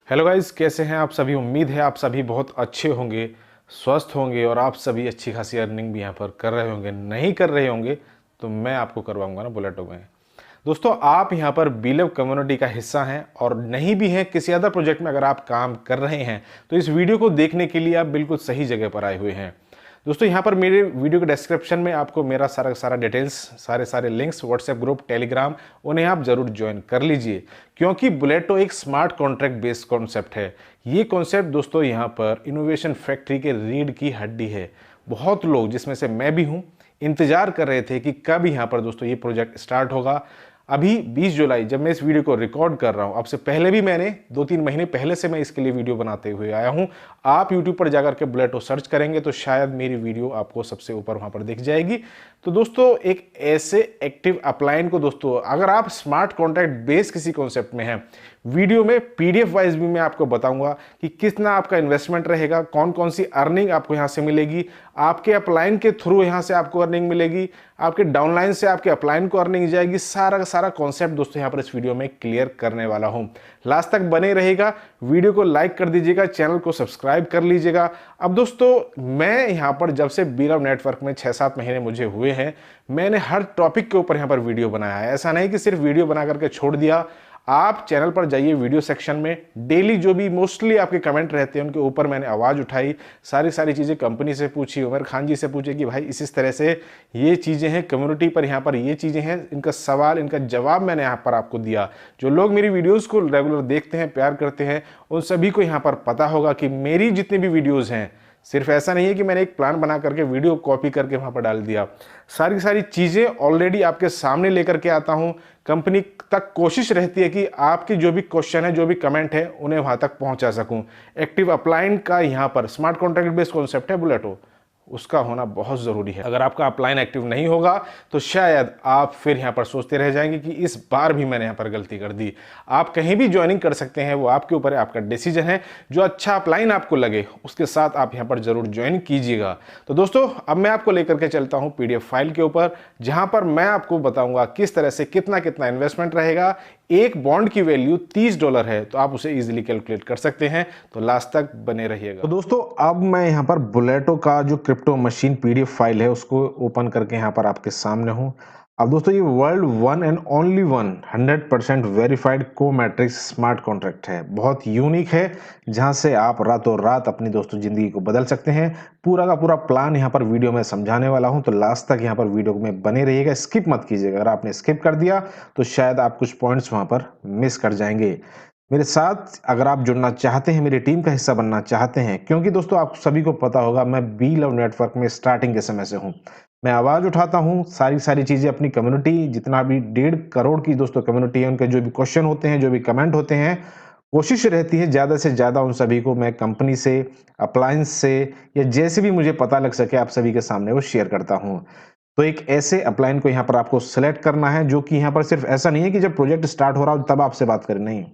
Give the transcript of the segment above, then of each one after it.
Hello guys, कैसे हैं आप सभी। उम्मीद है आप सभी बहुत अच्छे होंगे, स्वस्थ होंगे और आप सभी अच्छी खासी अर्निंग भी यहाँ पर कर रहे होंगे। नहीं कर रहे होंगे तो मैं आपको करवाऊंगा ना बुलेटो में। दोस्तों, आप यहाँ पर बीलव कम्युनिटी का हिस्सा हैं और नहीं भी हैं, किसी अदर प्रोजेक्ट में अगर आप काम कर रहे हैं तो इस वीडियो को देखने के लिए आप बिल्कुल सही जगह पर आए हुए हैं। दोस्तों, यहाँ पर मेरे वीडियो के डिस्क्रिप्शन में आपको मेरा सारा डिटेल्स, सारे लिंक्स, व्हाट्सएप ग्रुप, टेलीग्राम, उन्हें आप जरूर ज्वाइन कर लीजिए, क्योंकि बुलेटो एक स्मार्ट कॉन्ट्रैक्ट बेस्ड कॉन्सेप्ट है। ये कॉन्सेप्ट दोस्तों यहाँ पर इनोवेशन फैक्ट्री के रीढ़ की हड्डी है। बहुत लोग, जिसमें से मैं भी हूँ, इंतजार कर रहे थे कि कब यहाँ पर दोस्तों ये प्रोजेक्ट स्टार्ट होगा। अभी 20 जुलाई, जब मैं इस वीडियो को रिकॉर्ड कर रहा हूं, अब से पहले भी मैंने 2-3 महीने पहले से मैं इसके लिए वीडियो बनाते हुए आया हूं। आप यूट्यूब पर जाकर के बुलेटो सर्च करेंगे तो शायद मेरी वीडियो आपको सबसे ऊपर वहां पर दिख जाएगी। तो दोस्तों, एक ऐसे एक्टिव अपलाइन को दोस्तों, अगर आप स्मार्ट कॉन्ट्रैक्ट बेस्ड किसी कॉन्सेप्ट में हैं, वीडियो में पीडीएफ वाइज भी मैं आपको बताऊंगा कि कितना आपका इन्वेस्टमेंट रहेगा, कौन कौन सी अर्निंग आपको यहां से मिलेगी, आपके अपलाइन के थ्रू यहां से आपको अर्निंग मिलेगी, आपके डाउनलाइन से आपके अपलाइन को अर्निंग जाएगी। सारा का सारा कॉन्सेप्ट दोस्तों यहां पर इस वीडियो में क्लियर करने वाला हूं। लास्ट तक बने रहेगा, वीडियो को लाइक कर दीजिएगा, चैनल को सब्सक्राइब कर लीजिएगा। अब दोस्तों, मैं यहां पर जब से बीलव नेटवर्क में 6-7 महीने मुझे हुए हैं, मैंने हर टॉपिक के ऊपर यहां पर वीडियो बनाया है। ऐसा नहीं कि सिर्फ वीडियो बना करके छोड़ दिया। आप चैनल पर जाइए, वीडियो सेक्शन में डेली जो भी मोस्टली आपके कमेंट रहते हैं उनके ऊपर मैंने आवाज़ उठाई, सारी चीज़ें कंपनी से पूछी, उमर खान जी से पूछे कि भाई इस तरह से ये चीज़ें हैं, कम्युनिटी पर यहाँ पर ये चीज़ें हैं, इनका सवाल, इनका जवाब मैंने यहाँ पर आपको दिया। जो लोग मेरी वीडियोज़ को रेगुलर देखते हैं, प्यार करते हैं, उन सभी को यहाँ पर पता होगा कि मेरी जितनी भी वीडियोज़ हैं, सिर्फ ऐसा नहीं है कि मैंने एक प्लान बना करके वीडियो कॉपी करके वहां पर डाल दिया। सारी चीजें ऑलरेडी आपके सामने लेकर के आता हूं। कंपनी तक कोशिश रहती है कि आपकी जो भी क्वेश्चन है, जो भी कमेंट है, उन्हें वहां तक पहुंचा सकूं। एक्टिव अपलाइन का यहां पर स्मार्ट कॉन्ट्रैक्ट बेस्ड कॉन्सेप्ट है बुलेटो, उसका होना बहुत ज़रूरी है। अगर आपका अपलाइन एक्टिव नहीं होगा तो शायद आप फिर यहाँ पर सोचते रह जाएंगे कि इस बार भी मैंने यहाँ पर गलती कर दी। आप कहीं भी ज्वाइनिंग कर सकते हैं, वो आपके ऊपर है, आपका डिसीजन है। जो अच्छा अपलाइन आपको लगे उसके साथ आप यहाँ पर जरूर ज्वाइन कीजिएगा। तो दोस्तों, अब मैं आपको लेकर के चलता हूँ पीडीएफ फाइल के ऊपर, जहाँ पर मैं आपको बताऊंगा किस तरह से कितना इन्वेस्टमेंट रहेगा। एक बॉन्ड की वैल्यू $30 है, तो आप उसे इजीली कैलकुलेट कर सकते हैं। तो लास्ट तक बने रहिएगा। तो दोस्तों, अब मैं यहाँ पर बुलेटो का जो क्रिप्टो मशीन पीडीएफ फाइल है उसको ओपन करके यहाँ पर आपके सामने हूँ। अब दोस्तों, ये world one and only one 100% verified को मैट्रिक्स स्मार्ट कॉन्ट्रैक्ट है। बहुत यूनिक है, जहां से आप रातों रात अपनी दोस्तों जिंदगी को बदल सकते हैं। पूरा का पूरा प्लान यहाँ पर वीडियो में समझाने वाला हूं, तो लास्ट तक यहाँ पर वीडियो में बने रहिएगा, स्किप मत कीजिएगा। अगर आपने स्किप कर दिया तो शायद आप कुछ पॉइंट्स वहां पर मिस कर जाएंगे। मेरे साथ अगर आप जुड़ना चाहते हैं, मेरी टीम का हिस्सा बनना चाहते हैं, क्योंकि दोस्तों आप सभी को पता होगा मैं बीलव नेटवर्क में स्टार्टिंग के समय से हूं। मैं आवाज उठाता हूं, सारी चीजें अपनी कम्युनिटी, जितना भी 1.5 करोड़ की दोस्तों कम्युनिटी है, उनके जो भी क्वेश्चन होते हैं, जो भी कमेंट होते हैं, कोशिश रहती है ज्यादा से ज्यादा उन सभी को मैं कंपनी से, अप्लायंस से, या जैसे भी मुझे पता लग सके आप सभी के सामने वो शेयर करता हूं। तो एक ऐसे अपलाइन को यहाँ पर आपको सिलेक्ट करना है, जो कि यहाँ पर सिर्फ ऐसा नहीं है कि जब प्रोजेक्ट स्टार्ट हो रहा हो तब आपसे बात करें, नहीं।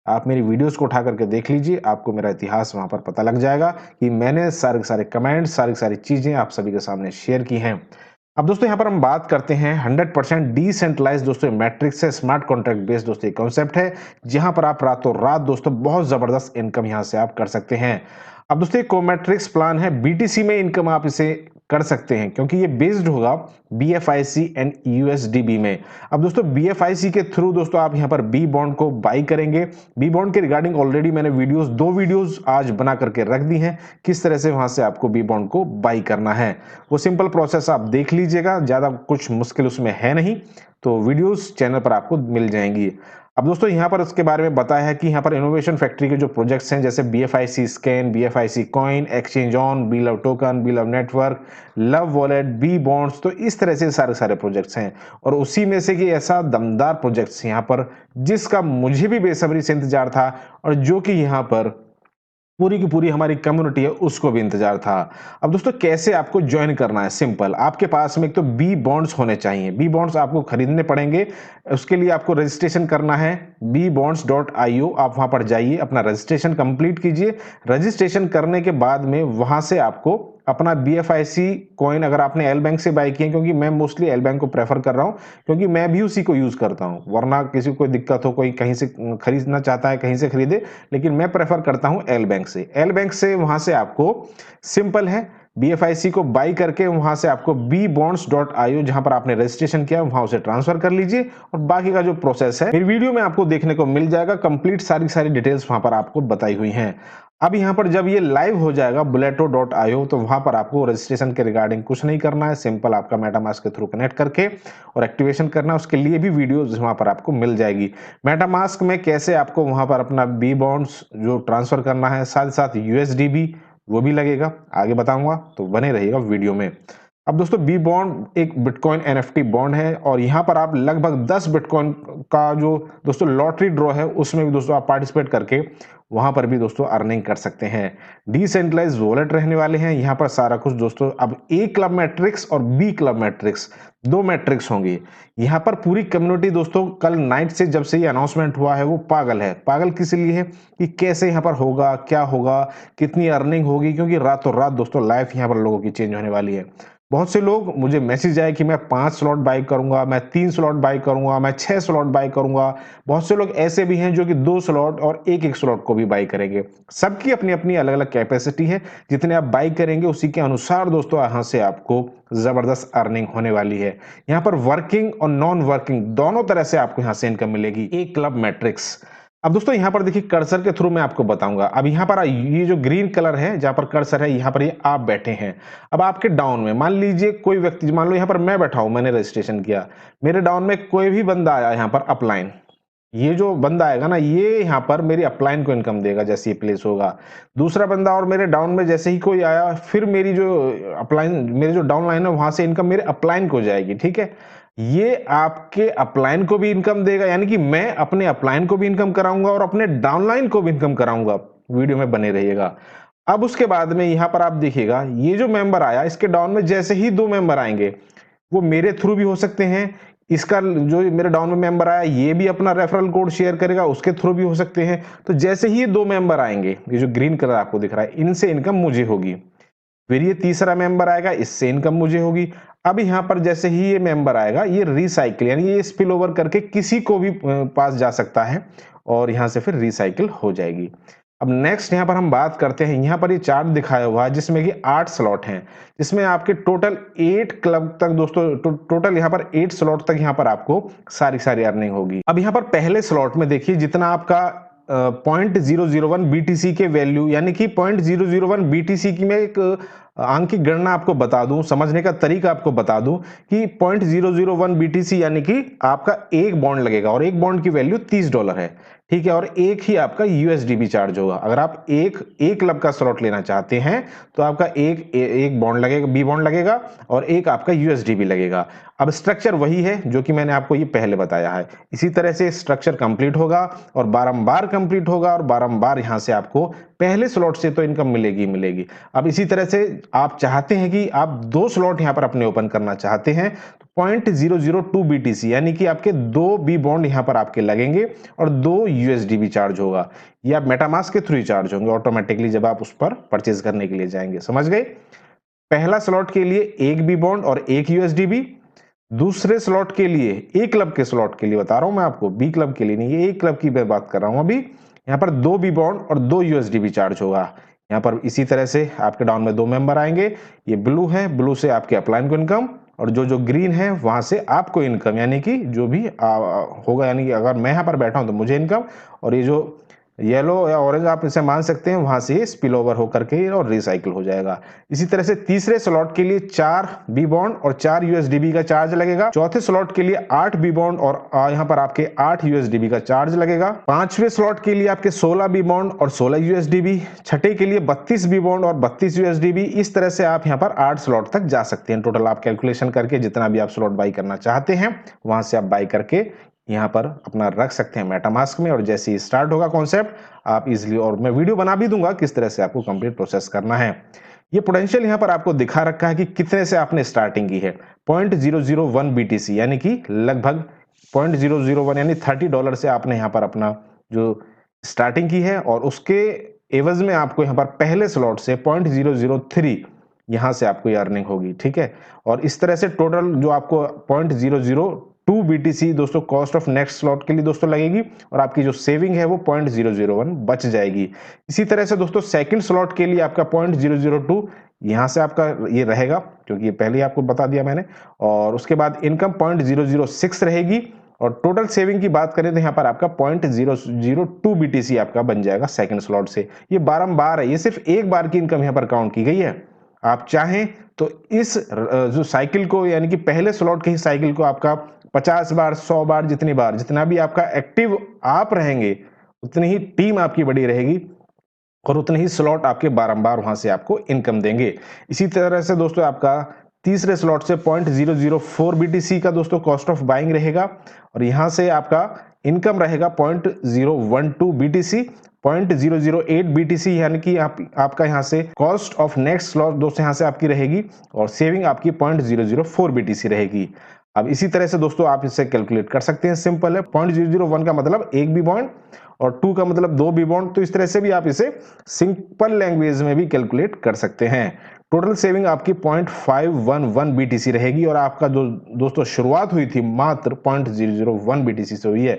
आप मेरी वीडियोस को उठा करके देख लीजिए, आपको मेरा इतिहास वहां पर पता लग जाएगा कि मैंने सारे कमेंट्स, सारी चीजें आप सभी के सामने शेयर की हैं। अब दोस्तों, यहाँ पर हम बात करते हैं 100% डिसेंट्रलाइज दोस्तों मैट्रिक्स से स्मार्ट कॉन्ट्रैक्ट बेस्ड दोस्तों कॉन्सेप्ट है, जहां पर आप रातों रात दोस्तों बहुत जबरदस्त इनकम यहां से आप कर सकते हैं। अब दोस्तों, एक कोमैट्रिक्स प्लान है, बीटीसी में इनकम आप इसे कर सकते हैं, क्योंकि ये बेस्ड होगा बीएफआईसी एंड यूएसडीबी में। अब दोस्तों, बीएफआईसी के थ्रू दोस्तों आप यहां पर बी बॉन्ड को बाई करेंगे। बी बॉन्ड के रिगार्डिंग ऑलरेडी मैंने दो वीडियोस आज बना करके रख दी हैं, किस तरह से वहां से आपको बी बॉन्ड को बाई करना है। वो सिंपल प्रोसेस आप देख लीजिएगा, ज्यादा कुछ मुश्किल उसमें है नहीं, तो वीडियोस चैनल पर आपको मिल जाएंगी। अब दोस्तों, यहाँ पर उसके बारे में बताया है कि यहाँ पर इनोवेशन फैक्ट्री के जो प्रोजेक्ट्स हैं, जैसे BFIC scan, BFIC coin, exchange on, B love token, B love network, love wallet, B bonds, तो इस तरह से सारे प्रोजेक्ट्स हैं। और उसी में से कि ऐसा दमदार प्रोजेक्ट्स यहाँ पर, जिसका मुझे भी बेसब्री से इंतजार था, और जो कि यहाँ पर पूरी की पूरी हमारी कम्युनिटी है उसको भी इंतजार था। अब दोस्तों, कैसे आपको ज्वाइन करना है, सिंपल। आपके पास में एक तो बी बॉन्ड्स होने चाहिए, बी बॉन्ड्स आपको खरीदने पड़ेंगे। उसके लिए आपको रजिस्ट्रेशन करना है, bbonds.io। आप वहां पर जाइए, अपना रजिस्ट्रेशन कंप्लीट कीजिए। रजिस्ट्रेशन करने के बाद में वहां से आपको अपना BFIC कॉइन अगर आपने एल बैंक से बाय किए, क्योंकि मैं मोस्टली एल बैंक को प्रेफर कर रहा हूँ, क्योंकि मैं भी उसी को यूज करता हूँ, वरना किसी को कोई दिक्कत हो, कोई कहीं से खरीदना चाहता है कहीं से खरीदे, लेकिन मैं प्रेफर करता हूँ एल बैंक से। एल बैंक से वहां से आपको सिंपल है, BFIC को बाई करके वहां से आपको bbonds.io जहां पर आपने रजिस्ट्रेशन किया वहां उसे ट्रांसफर कर लीजिए, और बाकी का जो प्रोसेस है मेरी वीडियो में आपको देखने को मिल जाएगा। कंप्लीट सारी डिटेल्स वहां पर आपको बताई हुई हैं। अब यहाँ पर जब ये लाइव हो जाएगा boleto.io, तो वहां पर आपको रजिस्ट्रेशन के रिगार्डिंग कुछ नहीं करना है, सिंपल आपका मेटामास्क के थ्रू कनेक्ट करके और एक्टिवेशन करना है। उसके लिए भी वीडियो वहां पर आपको मिल जाएगी। मेटामास्क में कैसे आपको वहां पर अपना bbonds जो ट्रांसफर करना है, साथ साथ USDB वो भी लगेगा, आगे बताऊंगा, तो बने रहिएगा वीडियो में। अब दोस्तों बी बॉन्ड एक बिटकॉइन NFT बॉन्ड है, और यहाँ पर आप लगभग 10 बिटकॉइन का जो दोस्तों लॉटरी ड्रॉ है उसमें भी दोस्तों आप पार्टिसिपेट करके वहां पर भी दोस्तों अर्निंग कर सकते हैं। डिसेंट्रलाइज वॉलेट रहने वाले हैं यहाँ पर सारा कुछ दोस्तों। अब ए क्लब मैट्रिक्स और बी क्लब मैट्रिक्स, दो मैट्रिक्स होंगे यहाँ पर। पूरी कम्युनिटी दोस्तों कल नाइट से जब से ये अनाउंसमेंट हुआ है वो पागल है। पागल किस लिए है कि कैसे यहाँ पर होगा, क्या होगा, कितनी अर्निंग होगी, क्योंकि रातों रात दोस्तों लाइफ यहाँ पर लोगों की चेंज होने वाली है। बहुत से लोग मुझे मैसेज आए कि मैं 5 स्लॉट बाय करूंगा, मैं 3 स्लॉट बाय करूंगा, मैं 6 स्लॉट बाय करूंगा। बहुत से लोग ऐसे भी हैं जो कि 2 स्लॉट और एक स्लॉट को भी बाय करेंगे। सबकी अपनी अपनी अलग अलग कैपेसिटी है, जितने आप बाय करेंगे उसी के अनुसार दोस्तों यहाँ से आपको जबरदस्त अर्निंग होने वाली है। यहाँ पर वर्किंग और नॉन वर्किंग दोनों तरह से आपको यहाँ से इनकम मिलेगी। एक क्लब मैट्रिक्स। अब दोस्तों यहाँ पर देखिए कर्सर के थ्रू मैं आपको बताऊंगा। अब यहाँ पर ये जो ग्रीन कलर है जहां पर कर्सर है, यहाँ पर ये आप बैठे हैं। अब आपके डाउन में मान लीजिए कोई व्यक्ति, मान लो यहाँ पर मैं बैठा हूं, मैंने रजिस्ट्रेशन किया, मेरे डाउन में कोई भी बंदा आया यहाँ पर अपलाइन, ये जो बंदा आएगा ना ये यहाँ पर मेरी अपलाइन को इनकम देगा जैसे ये प्लेस होगा। दूसरा बंदा और मेरे डाउन में जैसे ही कोई आया, फिर मेरी जो अपलाइन, मेरे जो डाउन लाइन है वहां से इनकम मेरे अपलाइन को जाएगी। ठीक है, ये आपके अपलाइन को भी इनकम देगा, यानी कि मैं अपने अपलाइन को भी इनकम कराऊंगा और अपने डाउनलाइन को भी इनकम कराऊंगा। वीडियो में बने रहिएगा। अब उसके बाद में यहां पर आप देखिएगा ये जो मेंबर आया, इसके डाउन में जैसे ही 2 मेंबर आएंगे वो मेरे थ्रू भी हो सकते हैं। इसका जो मेरे डाउन में मेंबर आया ये भी अपना रेफरल कोड शेयर करेगा, उसके थ्रू भी हो सकते हैं। तो जैसे ही ये 2 मेंबर आएंगे, ये जो ग्रीन कलर आपको दिख रहा है, इनसे इनकम मुझे होगी। फिर ये तीसरा मेंबर आएगा, इससे इनकम मुझे होगी। अब यहां पर जैसे ही ये मेंबर आएगा, ये रिसाइकिल यानी ये स्पिल ओवर करके किसी को भी पास जा सकता है और यहां से फिर रिसाइकिल हो जाएगी। अब नेक्स्ट यहां पर हम बात करते हैं, यहां पर ये चार्ट दिखाया हुआ है जिसमें कि 8 स्लॉट हैं, जिसमें आपके टोटल 8 क्लब तक दोस्तों, टोटल यहां पर 8 स्लॉट तक यहां पर आपको सारी अर्निंग होगी। अब यहां पर पहले स्लॉट में देखिए जितना आपका 0.001 BTC के वैल्यू, यानी कि 0.001 BTC की मैं एक अंक की गणना आपको बता दूं, समझने का तरीका आपको बता दूं कि 0.001 BTC यानी कि आपका एक बॉन्ड लगेगा और एक बॉन्ड की वैल्यू $30 है। ठीक है, और एक ही आपका USDB चार्ज होगा। अगर आप एक क्लब का स्लॉट लेना चाहते हैं तो आपका एक बॉन्ड लगेगा, बी बॉन्ड लगेगा, और एक आपका USDB लगेगा। अब स्ट्रक्चर वही है जो कि मैंने आपको ये पहले बताया है। इसी तरह से स्ट्रक्चर कंप्लीट होगा और बारंबार कंप्लीट होगा और बारंबार यहां से आपको पहले स्लॉट से तो इनकम मिलेगी। अब इसी तरह से आप चाहते हैं कि आप 2 स्लॉट यहां पर अपने ओपन करना चाहते हैं, तो 0.002 BTC यानी कि आपके 2 बी बॉन्ड यहां पर आपके लगेंगे और 2 USDB चार्ज होगा। ये आप मेटामास्क के थ्रू चार्ज होंगे ऑटोमेटिकली जब आप उस पर परचेज करने के लिए जाएंगे। समझ गए? पहला स्लॉट के लिए एक बी बॉन्ड और एक USDB, दूसरे स्लॉट के लिए ए क्लब के स्लॉट के लिए बता रहा हूं मैं आपको, बी क्लब के लिए नहीं, ये ए क्लब की मैं बात कर रहा हूं अभी। यहां पर 2 बी बॉन्ड और 2 USDB चार्ज होगा। यहां पर इसी तरह से आपके डाउन में 2 मेंबर आएंगे, ये ब्लू है, ब्लू से आपके अपलाइन को इनकम, और जो ग्रीन है वहां से आपको इनकम, यानी कि जो भी होगा, यानी कि अगर मैं यहां पर बैठा हूं तो मुझे इनकम, और ये जो येलो या ऑरेंज आप इसे मान सकते हैं, वहां से स्पिल ओवर होकर के और रिसाइकिल हो जाएगा। इसी तरह से तीसरे स्लॉट के लिए 4 बी बॉन्ड और 4 USDB का चार्ज लगेगा। चौथे स्लॉट के लिए 8 बी बॉन्ड और यहाँ पर आपके 8 USDB का चार्ज लगेगा। पांचवें स्लॉट के लिए आपके 16 बी बॉन्ड और 16 USDB। छठे के लिए 32 बी बॉन्ड और 32 USDB। इस तरह से आप यहाँ पर 8 स्लॉट तक जा सकते हैं। टोटल आप कैलकुलेशन करके जितना भी आप स्लॉट बाई करना चाहते हैं वहां से आप बाई करके यहाँ पर अपना रख सकते हैं मेटामास्क में, और जैसे ही स्टार्ट होगा कॉन्सेप्ट आप इजीली, और मैं वीडियो बना भी दूंगा किस तरह से आपको कंप्लीट प्रोसेस करना है। ये पोटेंशियल यहाँ पर आपको दिखा रखा है कि कितने से आपने स्टार्टिंग की है। 0.001 BTC यानी कि लगभग 0.001 यानी $30 से आपने यहाँ पर अपना जो स्टार्टिंग की है, और उसके एवज में आपको यहाँ पर पहले स्लॉट से 0.003 यहाँ से आपको ये अर्निंग होगी, ठीक है। और इस तरह से टोटल जो आपको 0.002 BTC दोस्तों कॉस्ट ऑफ नेक्स्ट स्लॉट के लिए दोस्तों लगेगी, और आपकी जो सेविंग है वो 0.001 बच जाएगी। इसी तरह से दोस्तों सेकंड स्लॉट के लिए आपका 0.002 यहाँ से आपका ये रहेगा, क्योंकि ये पहले ही आपको बता दिया मैंने। और उसके बाद इनकम 0.006 रहेगी, और टोटल सेविंग की बात करें तो यहाँ पर आपका 0.002 BTC आपका बन जाएगा सेकंड स्लॉट से। ये बारंबार है, ये सिर्फ एक बार की इनकम यहाँ पर काउंट की गई है। आप चाहें तो इस जो साइकिल को, यानी कि पहले स्लॉट के ही साइकिल को आपका 50 बार, 100 बार, जितना भी आपका एक्टिव आप रहेंगे, उतनी ही टीम आपकी बड़ी रहेगी, और उतने ही स्लॉट आपके बारंबार वहां से आपको इनकम देंगे। इसी तरह से दोस्तों आपका तीसरे स्लॉट से 0.004 BTC का दोस्तों कॉस्ट ऑफ बाइंग रहेगा, और यहां से आपका इनकम रहेगा 0.012 BTC, 0.008 BTC यानी कि आपका यहां से कॉस्ट ऑफ नेक्स्ट स्लॉट दोस्तों यहां से आपकी रहेगी, और सेविंग आपकी 0.004 BTC रहेगी। अब इसी तरह से दोस्तों आप इसे कैलकुलेट कर सकते हैं, सिंपल है। 0.001 का मतलब एक बी बॉन्ड, और 2 का मतलब 2 बी बॉन्ड, तो इस तरह से भी आप इसे सिंपल लैंग्वेज में भी कैलकुलेट कर सकते हैं। टोटल सेविंग आपकी 0.511 BTC रहेगी, और आपका जो दोस्तों शुरुआत हुई थी मात्र 0.001 BTC से हुई है।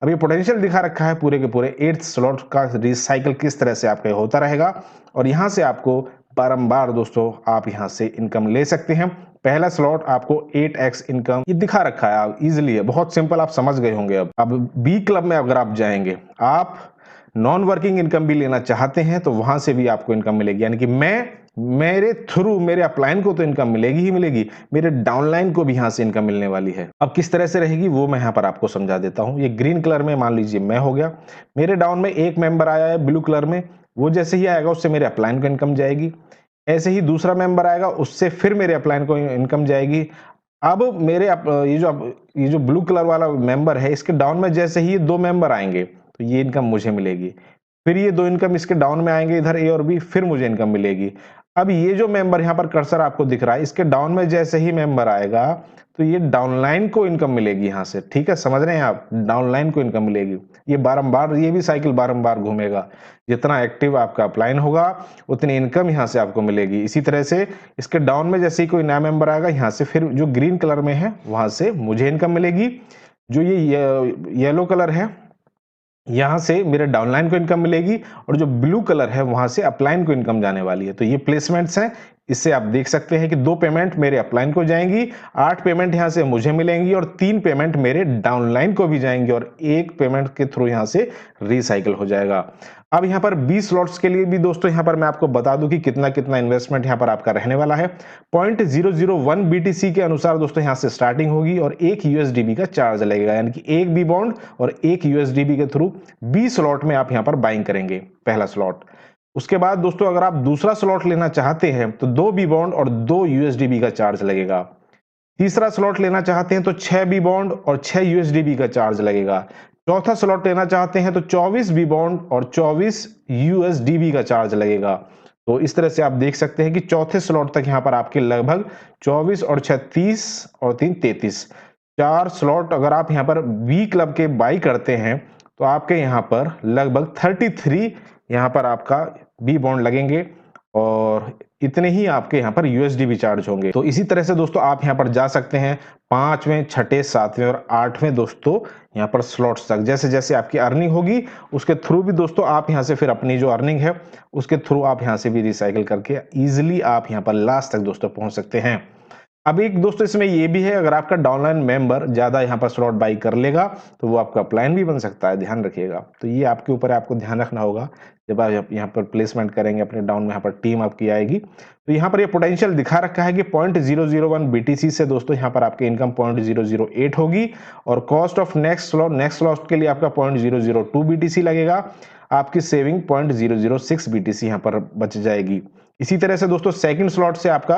अब ये पोटेंशियल दिखा रखा है पूरे के पूरे 8th स्लॉट का रिसाइकल किस तरह से आपका होता रहेगा, और यहां से आपको बारंबार दोस्तों आप यहां से इनकम ले सकते हैं। पहला स्लॉट आपको 8x इनकम ये दिखा रखा है, आप इजीली है, बहुत सिंपल, आप समझ गए होंगे। अब बी क्लब में अगर आप जाएंगे, आप नॉन वर्किंग इनकम भी लेना चाहते हैं तो वहां से भी आपको इनकम मिलेगी, यानी कि मेरे थ्रू मेरे अपलाइन को तो इनकम मिलेगी ही मिलेगी, मेरे डाउनलाइन को भी यहां से इनकम मिलने वाली है। अब किस तरह से रहेगी वो मैं यहां पर आपको समझा देता हूं। ये ग्रीन कलर में मान लीजिए मैं हो गया, मेरे डाउन में एक मेंबर आया है ब्लू कलर में, वो जैसे ही आएगा उससे मेरे अपलाइन को इनकम जाएगी। ऐसे ही दूसरा मेंबर आएगा, उससे फिर मेरे अपलाइन को इनकम जाएगी। अब मेरे ये जो ब्लू कलर वाला मेंबर है, इसके डाउन में जैसे ही 2 मेंबर आएंगे तो ये इनकम मुझे मिलेगी। फिर ये 2 इनकम इसके डाउन में आएंगे, इधर ए और बी, फिर मुझे इनकम मिलेगी। अब ये जो मेंबर यहाँ पर कर्सर आपको दिख रहा है, इसके डाउन में जैसे ही मेंबर आएगा तो ये डाउनलाइन को इनकम मिलेगी यहाँ से, ठीक है, समझ रहे हैं आप, डाउनलाइन को इनकम मिलेगी। ये बारंबार, ये भी साइकिल बारंबार घूमेगा, जितना एक्टिव आपका अपलाइन होगा उतनी इनकम यहाँ से आपको मिलेगी। इसी तरह से इसके डाउन में जैसे ही कोई नया मेंबर आएगा, यहाँ से फिर जो ग्रीन कलर में है वहां से मुझे इनकम मिलेगी। जो ये येलो कलर है, यहां से मेरे डाउनलाइन को इनकम मिलेगी, और जो ब्लू कलर है वहां से अपलाइन को इनकम जाने वाली है। तो ये प्लेसमेंट्स हैं, इससे आप देख सकते हैं कि 2 पेमेंट मेरे अपलाइन को जाएंगी, 8 पेमेंट यहां से मुझे मिलेंगी, और 3 पेमेंट मेरे डाउनलाइन को भी जाएंगी, और 1 पेमेंट के थ्रू यहां से रिसाइकल हो जाएगा। अब यहाँ पर 20 स्लॉट्स के लिए भी दोस्तों यहाँ पर मैं आपको बता दूं कि कितना कितना इन्वेस्टमेंट यहाँ पर आपका रहने वाला है। 0.001 BTC के अनुसार दोस्तों यहाँ से स्टार्टिंग होगी, और 1 USDB का चार्ज लगेगा, यानी कि 1 बी बॉन्ड और 1 USDB के थ्रू 20 स्लॉट में आप यहाँ पर बाइंग करेंगे पहला स्लॉट। उसके बाद दोस्तों अगर आप दूसरा स्लॉट लेना चाहते हैं तो 2 बी बॉन्ड और 2 USDB का चार्ज लगेगा। तीसरा स्लॉट लेना चाहते हैं तो 6 बी बॉन्ड और 6 USDB का चार्ज लगेगा। चौथा स्लॉट लेना चाहते हैं तो 24 बी बॉन्ड और 24 USDB का चार्ज लगेगा। तो इस तरह से आप देख सकते हैं कि चौथे स्लॉट तक यहाँ पर आपके लगभग 24 और 36 और 3 33 4 स्लॉट अगर आप यहाँ पर बी क्लब के बाई करते हैं तो आपके यहाँ पर लगभग 33 यहाँ पर आपका बी बॉन्ड लगेंगे, और इतने ही आपके यहाँ पर USDB चार्ज होंगे। तो इसी तरह से दोस्तों आप यहाँ पर जा सकते हैं 5वें, 6ठे, 7वें और 8वें दोस्तों यहाँ पर स्लॉट्स तक। जैसे जैसे आपकी अर्निंग होगी उसके थ्रू भी दोस्तों आप यहाँ से फिर अपनी जो अर्निंग है उसके थ्रू आप यहाँ से भी रिसाइकिल करके इजिली आप यहाँ पर लास्ट तक दोस्तों पहुंच सकते हैं। अब एक दोस्तों इसमें ये भी है, अगर आपका डाउनलाइन मेंबर ज्यादा यहाँ पर स्लॉट बाई कर लेगा तो वो आपका अपलाइन भी बन सकता है, ध्यान रखिएगा। तो ये आपके ऊपर है, आपको ध्यान रखना होगा जब आप यहाँ पर प्लेसमेंट करेंगे अपने डाउन में, यहाँ पर टीम आपकी आएगी। तो यहाँ पर ये पोटेंशियल दिखा रखा है कि 0.001 BTC से दोस्तों यहाँ पर आपकी इनकम 0.008 होगी, और कॉस्ट ऑफ नेक्स्ट स्लॉट के लिए आपका 0.002 BTC लगेगा। आपकी सेविंग 0.006 BTC यहाँ पर बच जाएगी। इसी तरह से दोस्तों सेकंड स्लॉट से आपका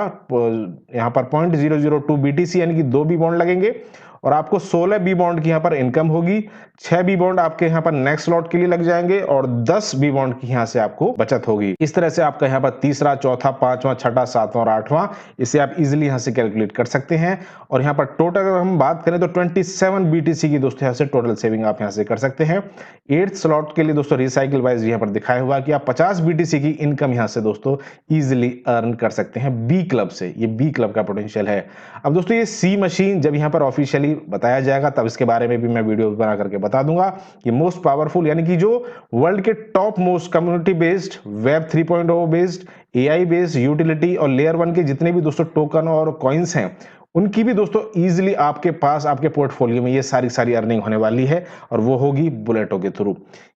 यहाँ पर 0.002 BTC यानी कि 2 बी बॉन्ड लगेंगे, और आपको 16 बी बॉन्ड की यहाँ पर इनकम होगी। 6 बी बॉन्ड आपके यहाँ पर नेक्स्ट स्लॉट के लिए लग जाएंगे और 10 बी बॉन्ड की यहाँ से आपको बचत होगी। इस तरह से आपका यहाँ पर तीसरा, चौथा, पांचवा, छठा, सातवां और आठवां, इसे आप इजिली यहाँ से कैलकुलेट कर सकते हैं। और यहाँ पर टोटल अगर हम बात करें तो 27 बीटीसी की दोस्तों यहाँ से टोटल सेविंग आप यहाँ से कर सकते हैं। 8th स्लॉट के लिए दोस्तों रिसाइकिल वाइज यहाँ पर दिखाया हुआ कि आप 50 बीटीसी की इनकम यहाँ से दोस्तों इजिली अर्न कर सकते हैं बी क्लब से। ये बी क्लब का पोटेंशियल है। अब दोस्तों ये सी मशीन जब यहाँ पर ऑफिशियली बताया जाएगा तब इसके बारे में भी मैं वीडियो बना करके बता दूंगा। ये मोस्ट पावरफुल यानी कि जो वर्ल्ड के top most community based, web 3.0 based, AI based, utility और लेयर 1 के जितने भी दोस्तों टोकन और कॉइन्स हैं उनकी भी दोस्तों इजीली आपके पास आपके पोर्टफोलियो में ये सारी अर्निंग होने वाली है और वो होगी बुलेटो के थ्रू।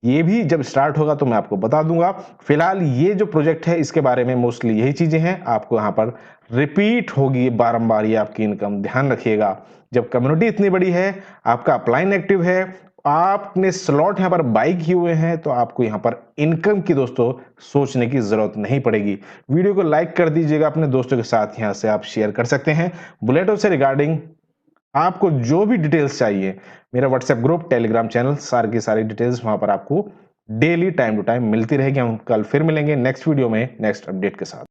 ये भी जब स्टार्ट होगा तो मैं आपको बता दूंगा। फिलहाल ये जो प्रोजेक्ट है इसके बारे में मोस्टली यही चीजें हैं। आपको यहाँ पर रिपीट होगी बारंबार ये आपकी इनकम, ध्यान रखिएगा। जब कम्युनिटी इतनी बड़ी है, आपका अपलाइन एक्टिव है, आपने स्लॉट यहां पर बाई किए हुए हैं, तो आपको यहां पर इनकम की दोस्तों सोचने की जरूरत नहीं पड़ेगी। वीडियो को लाइक कर दीजिएगा, अपने दोस्तों के साथ यहां से आप शेयर कर सकते हैं। बुलेटो से रिगार्डिंग आपको जो भी डिटेल्स चाहिए, मेरा व्हाट्सएप ग्रुप, टेलीग्राम चैनल, सारी की सारी डिटेल्स वहां पर आपको डेली टाइम टू टाइम मिलती रहेगी। हम कल फिर मिलेंगे नेक्स्ट वीडियो में नेक्स्ट अपडेट के साथ।